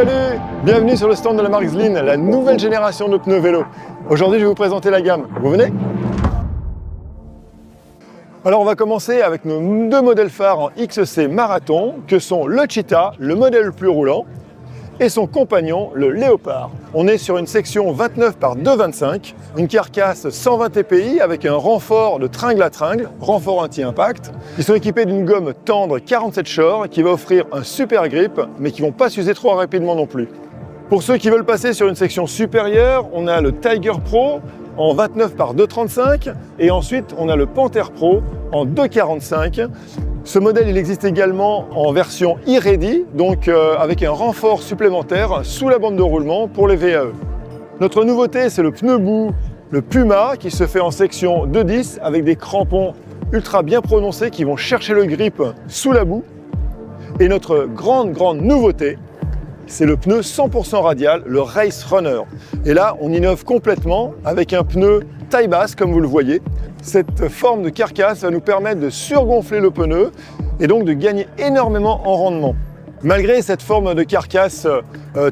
Salut! Bienvenue sur le stand de la marque Zlin, la nouvelle génération de pneus vélo. Aujourd'hui, je vais vous présenter la gamme. Vous venez? Alors on va commencer avec nos deux modèles phares en XC Marathon, que sont le Cheetah, le modèle le plus roulant, et son compagnon, le Léopard. On est sur une section 29 par 2,25, une carcasse 120 TPI avec un renfort de tringle à tringle, renfort anti-impact. Ils sont équipés d'une gomme tendre 47 Shore qui va offrir un super grip, mais qui ne vont pas s'user trop rapidement non plus. Pour ceux qui veulent passer sur une section supérieure, on a le Tiger Pro en 29 par 2,35 et ensuite on a le Panther Pro en 2,45. Ce modèle il existe également en version e-ready, donc avec un renfort supplémentaire sous la bande de roulement pour les VAE. Notre nouveauté c'est le pneu boue, le Puma, qui se fait en section 2,10 avec des crampons ultra bien prononcés qui vont chercher le grip sous la boue. Et notre grande nouveauté, c'est le pneu 100% radial, le Race Runner. Et là, on innove complètement avec un pneu taille basse, comme vous le voyez. Cette forme de carcasse va nous permettre de surgonfler le pneu et donc de gagner énormément en rendement. Malgré cette forme de carcasse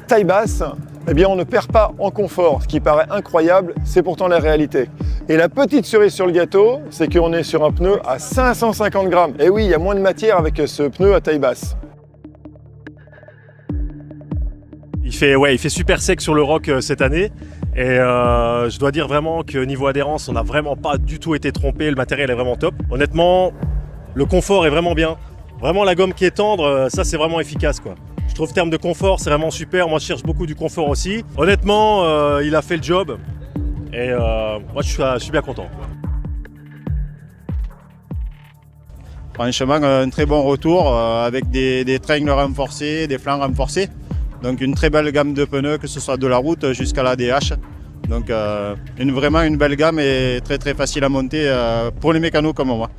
taille basse, eh bien, on ne perd pas en confort, ce qui paraît incroyable, c'est pourtant la réalité. Et la petite cerise sur le gâteau, c'est qu'on est sur un pneu à 550 grammes. Et oui, il y a moins de matière avec ce pneu à taille basse. Il fait super sec sur le rock cette année et je dois dire vraiment que niveau adhérence, on n'a vraiment pas du tout été trompé, le matériel est vraiment top. Honnêtement, le confort est vraiment bien. Vraiment la gomme qui est tendre, ça c'est vraiment efficace quoi. Je trouve terme de confort, c'est vraiment super. Moi je cherche beaucoup du confort aussi. Honnêtement, il a fait le job et moi je suis bien content. Franchement, un très bon retour avec des tringles renforcés, des flancs renforcés. Donc une très belle gamme de pneus, que ce soit de la route jusqu'à la DH. Donc vraiment une belle gamme et très facile à monter pour les mécanos comme moi.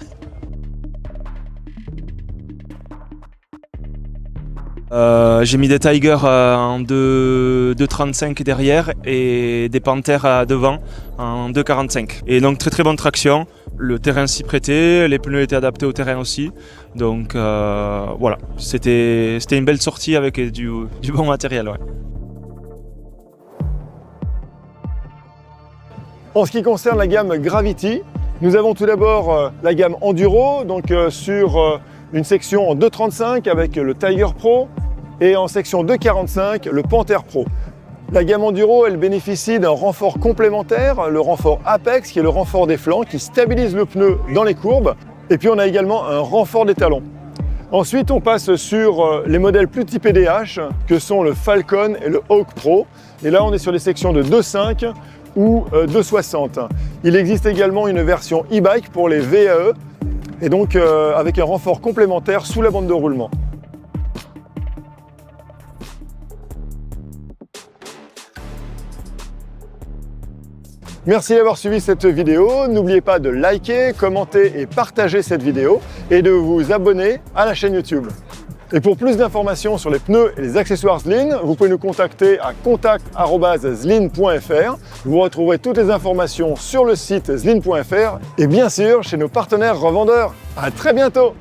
J'ai mis des Tiger en 2,35 derrière et des Panthers devant en 2,45. Et donc très bonne traction. Le terrain s'y prêtait, les pneus étaient adaptés au terrain aussi. Donc voilà, c'était une belle sortie avec du bon matériel. Ouais. En ce qui concerne la gamme Gravity, nous avons tout d'abord la gamme Enduro, donc sur une section en 2,35 avec le Tiger Pro et en section 2,45 le Panther Pro. La gamme Enduro, elle bénéficie d'un renfort complémentaire, le renfort Apex, qui est le renfort des flancs, qui stabilise le pneu dans les courbes. Et puis on a également un renfort des talons. Ensuite, on passe sur les modèles plus typés DH, que sont le Falcon et le Hawk Pro. Et là, on est sur des sections de 2,5 ou 2,60. Il existe également une version e-bike pour les VAE, et donc avec un renfort complémentaire sous la bande de roulement. Merci d'avoir suivi cette vidéo. N'oubliez pas de liker, commenter et partager cette vidéo et de vous abonner à la chaîne YouTube. Et pour plus d'informations sur les pneus et les accessoires Zlin, vous pouvez nous contacter à contact@zlin.fr. Vous retrouverez toutes les informations sur le site zlin.fr et bien sûr chez nos partenaires revendeurs. À très bientôt!